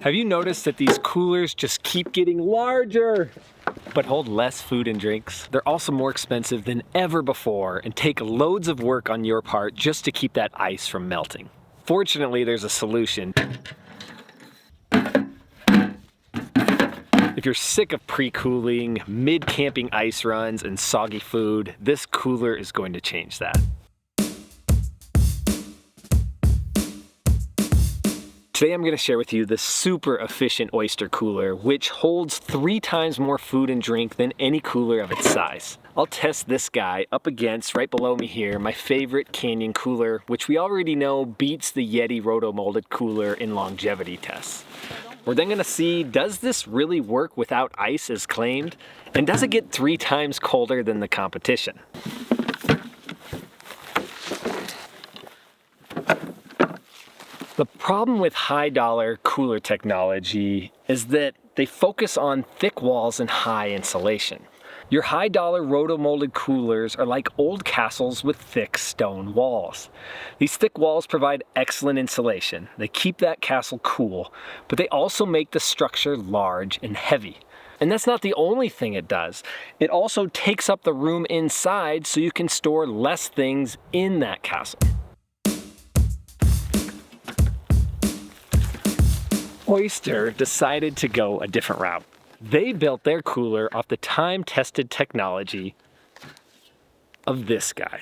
Have you noticed that these coolers just keep getting larger, but hold less food and drinks? They're also more expensive than ever before and take loads of work on your part just to keep that ice from melting. Fortunately, there's a solution. If you're sick of pre-cooling, mid-camping ice runs, and soggy food, this cooler is going to change that. Today I'm going to share with you the super efficient Oyster Cooler, which holds 3 times more food and drink than any cooler of its size. I'll test this guy up against, right below me here, my favorite Canyon cooler, which we already know beats the Yeti Roto-molded cooler in longevity tests. We're then going to see, does this really work without ice as claimed? And does it get 3 times colder than the competition? The problem with high-dollar cooler technology is that they focus on thick walls and high insulation. Your high-dollar roto-molded coolers are like old castles with thick stone walls. These thick walls provide excellent insulation. They keep that castle cool, but they also make the structure large and heavy. And that's not the only thing it does. It also takes up the room inside so you can store less things in that castle. Oyster decided to go a different route. They built their cooler off the time-tested technology of this guy.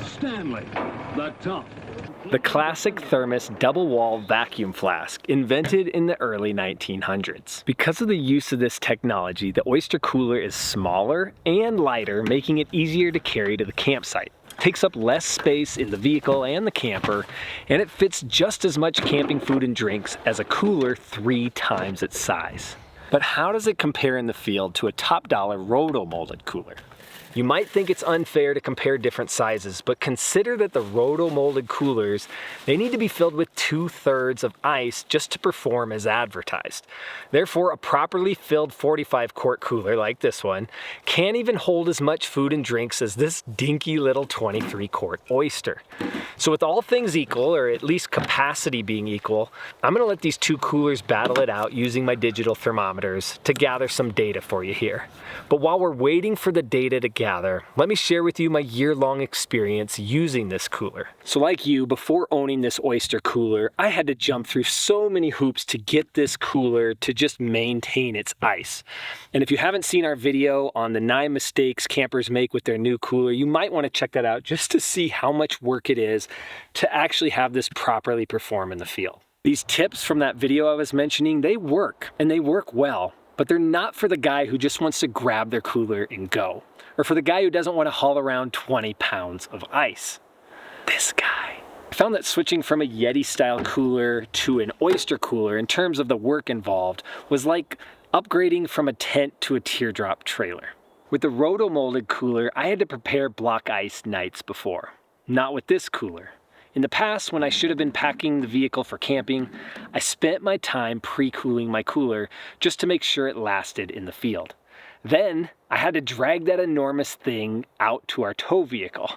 Stanley, the top. The classic thermos double-wall vacuum flask, invented in the early 1900s. Because of the use of this technology, the Oyster Cooler is smaller and lighter, making it easier to carry to the campsite. It takes up less space in the vehicle and the camper, and it fits just as much camping food and drinks as a cooler 3 times its size. But how does it compare in the field to a top-dollar roto-molded cooler? You might think it's unfair to compare different sizes, but consider that the roto-molded coolers, they need to be filled with 2/3 of ice just to perform as advertised. Therefore, a properly filled 45-quart cooler like this one can't even hold as much food and drinks as this dinky little 23-quart Oyster. So with all things equal, or at least capacity being equal, I'm gonna let these 2 coolers battle it out using my digital thermometers to gather some data for you here. But while we're waiting for the data to gather, let me share with you my year-long experience using this cooler. So like you, before owning this Oyster Cooler, I had to jump through so many hoops to get this cooler to just maintain its ice. And if you haven't seen our video on the 9 mistakes campers make with their new cooler, you might want to check that out just to see how much work it is to actually have this properly perform in the field. These tips from that video I was mentioning, they work, and they work well, but they're not for the guy who just wants to grab their cooler and go, or for the guy who doesn't want to haul around 20 pounds of ice. This guy. I found that switching from a Yeti style cooler to an Oyster Cooler in terms of the work involved was like upgrading from a tent to a teardrop trailer. With the roto-molded cooler, I had to prepare block ice nights before. Not with this cooler. In the past, when I should have been packing the vehicle for camping, I spent my time pre-cooling my cooler just to make sure it lasted in the field. Then, I had to drag that enormous thing out to our tow vehicle.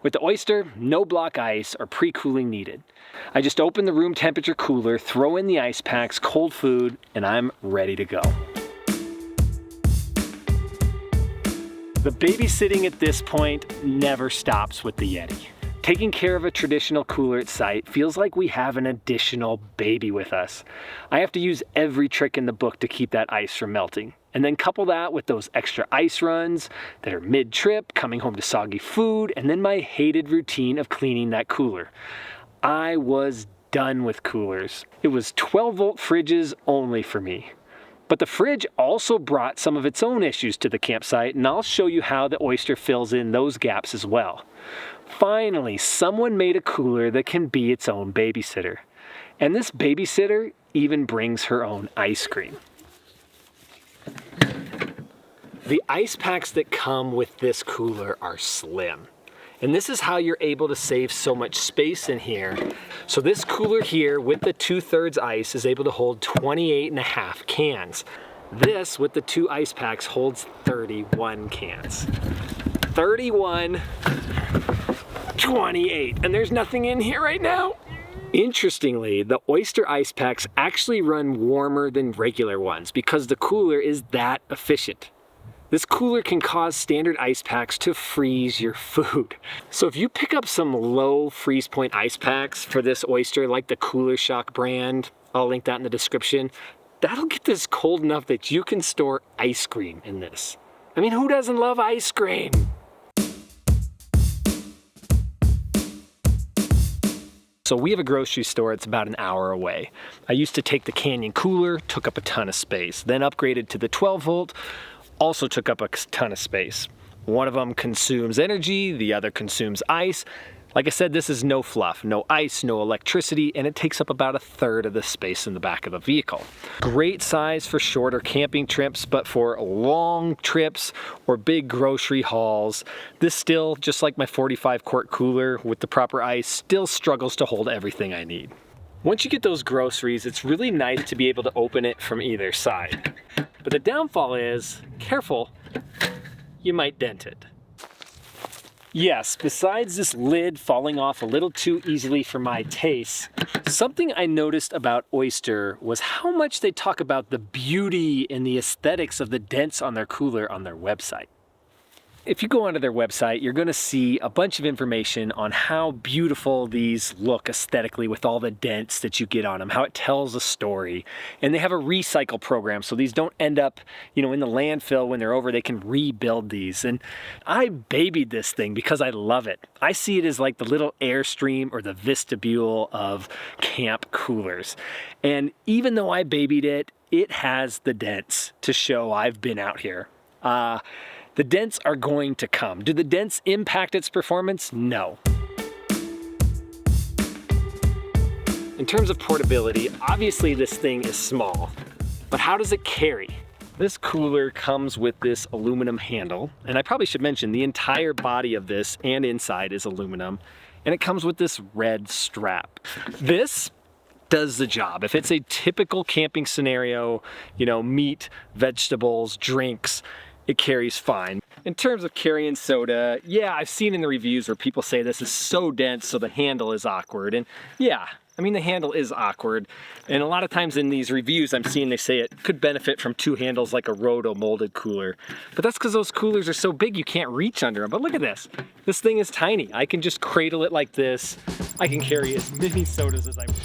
With the Oyster, no block ice or pre-cooling needed. I just open the room temperature cooler, throw in the ice packs, cold food, and I'm ready to go. The babysitting at this point never stops with the Yeti. Taking care of a traditional cooler at site feels like we have an additional baby with us. I have to use every trick in the book to keep that ice from melting. And then couple that with those extra ice runs that are mid-trip, coming home to soggy food, and then my hated routine of cleaning that cooler. I was done with coolers. It was 12-volt fridges only for me. But the fridge also brought some of its own issues to the campsite, and I'll show you how the Oyster fills in those gaps as well. Finally, someone made a cooler that can be its own babysitter. And this babysitter even brings her own ice cream. The ice packs that come with this cooler are slim. And this is how you're able to save so much space in here. So this cooler here with the 2/3 ice is able to hold 28.5 cans. This with the 2 ice packs holds 31 cans. 31, 28, and there's nothing in here right now. Interestingly, the Oyster ice packs actually run warmer than regular ones because the cooler is that efficient. This cooler can cause standard ice packs to freeze your food. So if you pick up some low freeze point ice packs for this Oyster, like the Cooler Shock brand, I'll link that in the description, that'll get this cold enough that you can store ice cream in this. I mean, who doesn't love ice cream? So we have a grocery store, it's about an hour away. I used to take the Canyon cooler, took up a ton of space, then upgraded to the 12 volt, also took up a ton of space. One of them consumes energy, the other consumes ice. Like I said, this is no fluff, no ice, no electricity, and it takes up about a third of the space in the back of the vehicle. Great size for shorter camping trips, but for long trips or big grocery hauls, this still, just like my 45 quart cooler with the proper ice, still struggles to hold everything I need. Once you get those groceries, it's really nice to be able to open it from either side. But the downfall is, careful, you might dent it. Yes, besides this lid falling off a little too easily for my taste, something I noticed about Oyster was how much they talk about the beauty and the aesthetics of the dents on their cooler on their website. If you go onto their website, you're going to see a bunch of information on how beautiful these look aesthetically with all the dents that you get on them, how it tells a story. And they have a recycle program, so these don't end up, in the landfill when they're over. They can rebuild these. And I babied this thing because I love it. I see it as like the little Airstream or the vestibule of camp coolers. And even though I babied it, it has the dents to show I've been out here. The dents are going to come. Do the dents impact its performance? No. In terms of portability, obviously this thing is small, but how does it carry? This cooler comes with this aluminum handle, and I probably should mention the entire body of this and inside is aluminum, and it comes with this red strap. This does the job. If it's a typical camping scenario, meat, vegetables, drinks, it carries fine. In terms of carrying soda, yeah, I've seen in the reviews where people say this is so dense so the handle is awkward. And yeah, the handle is awkward. And a lot of times in these reviews I'm seeing they say it could benefit from two handles like a Roto-molded cooler. But that's because those coolers are so big you can't reach under them. But look at this. This thing is tiny. I can just cradle it like this. I can carry as many sodas as I want.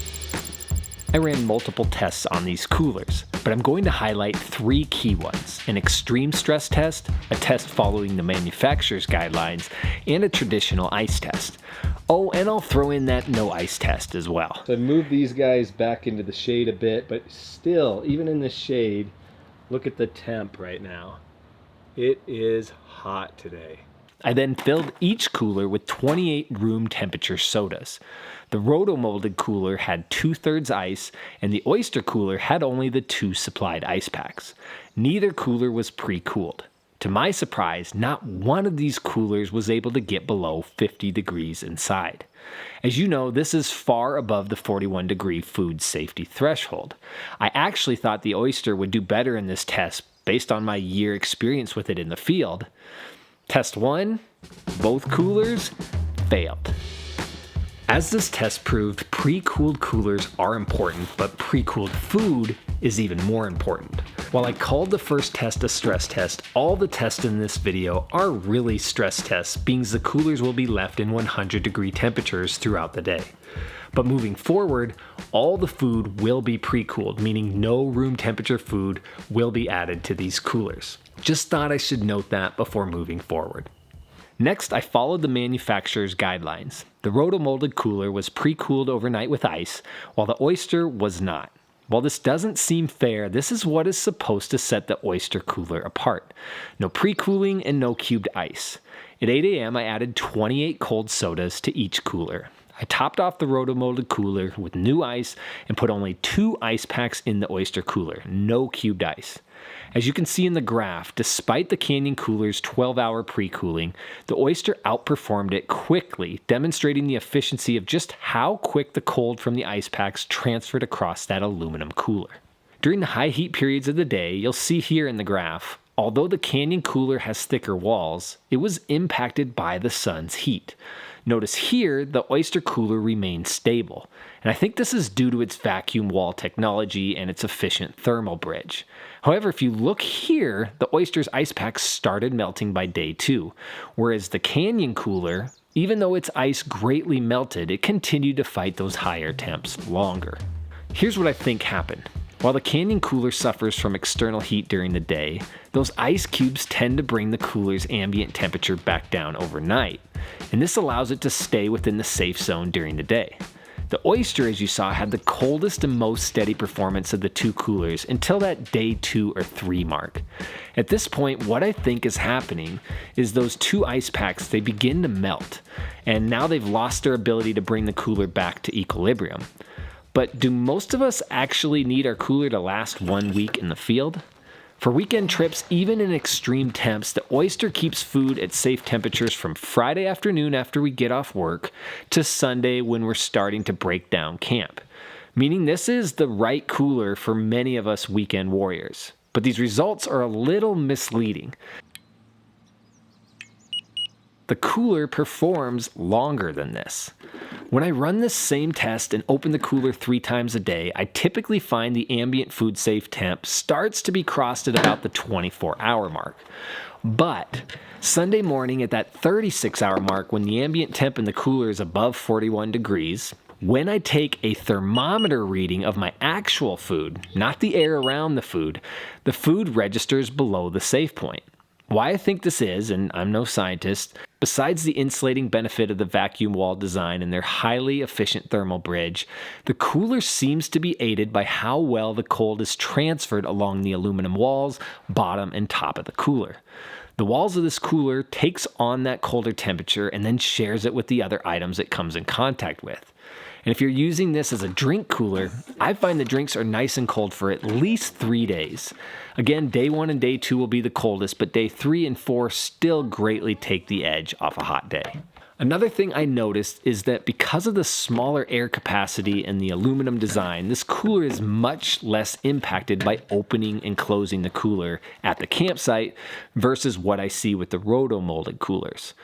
I ran multiple tests on these coolers, but I'm going to highlight 3 key ones: an extreme stress test, a test following the manufacturer's guidelines, and a traditional ice test. Oh, and I'll throw in that no ice test as well. So I moved these guys back into the shade a bit, but still, even in the shade, look at the temp right now. It is hot today. I then filled each cooler with 28 room temperature sodas. The Roto-molded cooler had 2/3 ice, and the Oyster cooler had only the 2 supplied ice packs. Neither cooler was pre-cooled. To my surprise, not one of these coolers was able to get below 50 degrees inside. As you know, this is far above the 41 degree food safety threshold. I actually thought the Oyster would do better in this test based on my year experience with it in the field. Test 1, both coolers failed. As this test proved, pre-cooled coolers are important, but pre-cooled food is even more important. While I called the first test a stress test, all the tests in this video are really stress tests, being the coolers will be left in 100 degree temperatures throughout the day. But moving forward, all the food will be pre-cooled, meaning no room temperature food will be added to these coolers. Just thought I should note that before moving forward. Next, I followed the manufacturer's guidelines. The Roto-molded cooler was pre-cooled overnight with ice, while the Oyster was not. While this doesn't seem fair, this is what is supposed to set the Oyster cooler apart. No pre-cooling and no cubed ice. At 8 a.m., I added 28 cold sodas to each cooler. I topped off the Roto-molded cooler with new ice and put only 2 ice packs in the Oyster cooler, no cubed ice. As you can see in the graph, despite the Canyon cooler's 12-hour pre-cooling, the Oyster outperformed it quickly, demonstrating the efficiency of just how quick the cold from the ice packs transferred across that aluminum cooler. During the high heat periods of the day, you'll see here in the graph, although the Canyon cooler has thicker walls, it was impacted by the sun's heat. Notice here, the Oyster Cooler remains stable, and I think this is due to its vacuum wall technology and its efficient thermal bridge. However, if you look here, the Oyster's ice packs started melting by day 2, whereas the Canyon Cooler, even though its ice greatly melted, it continued to fight those higher temps longer. Here's what I think happened. While the Canyon Cooler suffers from external heat during the day, those ice cubes tend to bring the cooler's ambient temperature back down overnight, and this allows it to stay within the safe zone during the day. The Oyster, as you saw, had the coldest and most steady performance of the two coolers until that day 2 or 3 mark. At this point, what I think is happening is those two ice packs, they begin to melt, and now they've lost their ability to bring the cooler back to equilibrium. But do most of us actually need our cooler to last 1 week in the field? For weekend trips, even in extreme temps, the Oyster keeps food at safe temperatures from Friday afternoon after we get off work to Sunday when we're starting to break down camp. Meaning this is the right cooler for many of us weekend warriors. But these results are a little misleading. The cooler performs longer than this. When I run this same test and open the cooler 3 times a day, I typically find the ambient food safe temp starts to be crossed at about the 24-hour mark. But Sunday morning at that 36-hour mark, when the ambient temp in the cooler is above 41 degrees, when I take a thermometer reading of my actual food, not the air around the food registers below the safe point. Why I think this is, and I'm no scientist, besides the insulating benefit of the vacuum wall design and their highly efficient thermal bridge, the cooler seems to be aided by how well the cold is transferred along the aluminum walls, bottom, and top of the cooler. The walls of this cooler takes on that colder temperature and then shares it with the other items it comes in contact with. And if you're using this as a drink cooler, I find the drinks are nice and cold for at least 3 days. Again, day 1 and day 2 will be the coldest, but day 3 and 4 still greatly take the edge off a hot day. Another thing I noticed is that because of the smaller air capacity and the aluminum design, this cooler is much less impacted by opening and closing the cooler at the campsite versus what I see with the roto-molded coolers.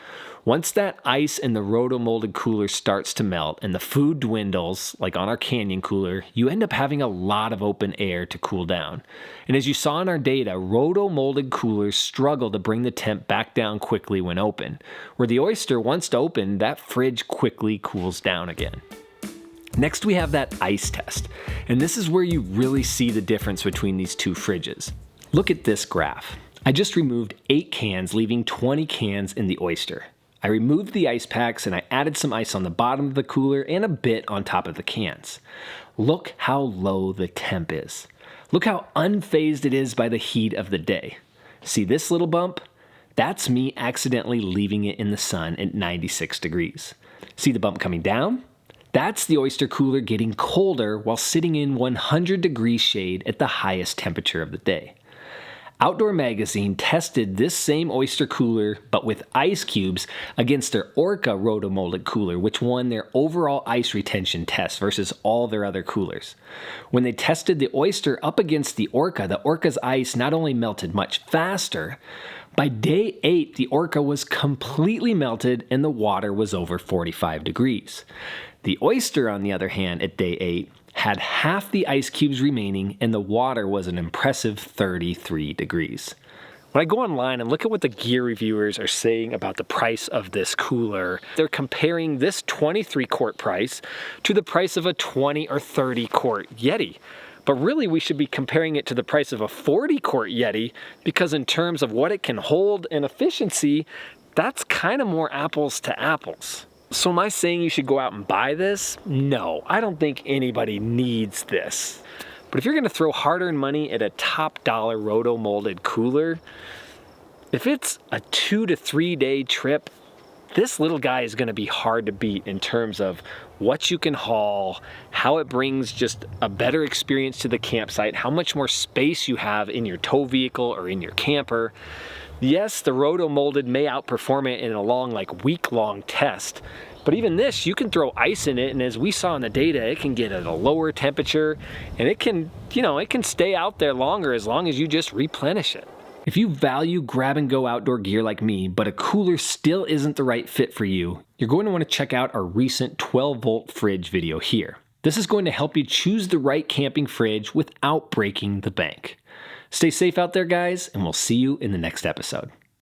Once that ice in the roto-molded cooler starts to melt and the food dwindles, like on our Canyon Cooler, you end up having a lot of open air to cool down. And as you saw in our data, roto-molded coolers struggle to bring the temp back down quickly when open. Where the Oyster, once opened, that fridge quickly cools down again. Next we have that ice test, and this is where you really see the difference between these two fridges. Look at this graph. I just removed 8 cans, leaving 20 cans in the Oyster. I removed the ice packs and I added some ice on the bottom of the cooler and a bit on top of the cans. Look how low the temp is. Look how unfazed it is by the heat of the day. See this little bump? That's me accidentally leaving it in the sun at 96 degrees. See the bump coming down? That's the Oyster Cooler getting colder while sitting in 100 degree shade at the highest temperature of the day. Outdoor Magazine tested this same Oyster Cooler, but with ice cubes, against their Orca Roto-molded cooler, which won their overall ice retention test versus all their other coolers. When they tested the Oyster up against the Orca's ice not only melted much faster, by day 8, the Orca was completely melted and the water was over 45 degrees. The Oyster, on the other hand, at day 8, had half the ice cubes remaining and the water was an impressive 33 degrees. When I go online and look at what the gear reviewers are saying about the price of this cooler, they're comparing this 23 quart price to the price of a 20 or 30 quart Yeti. But really we should be comparing it to the price of a 40 quart Yeti because in terms of what it can hold and efficiency, that's kind of more apples to apples. So am I saying you should go out and buy this? No, I don't think anybody needs this. But if you're gonna throw hard-earned money at a top dollar roto-molded cooler, if it's a 2 to 3 day trip, this little guy is gonna be hard to beat in terms of what you can haul, how it brings just a better experience to the campsite, how much more space you have in your tow vehicle or in your camper. Yes, the roto-molded may outperform it in a long, week-long test, but even this, you can throw ice in it, and as we saw in the data, it can get at a lower temperature, and it can, it can stay out there longer as long as you just replenish it. If you value grab-and-go outdoor gear like me, but a cooler still isn't the right fit for you, you're going to want to check out our recent 12-volt fridge video here. This is going to help you choose the right camping fridge without breaking the bank. Stay safe out there, guys, and we'll see you in the next episode.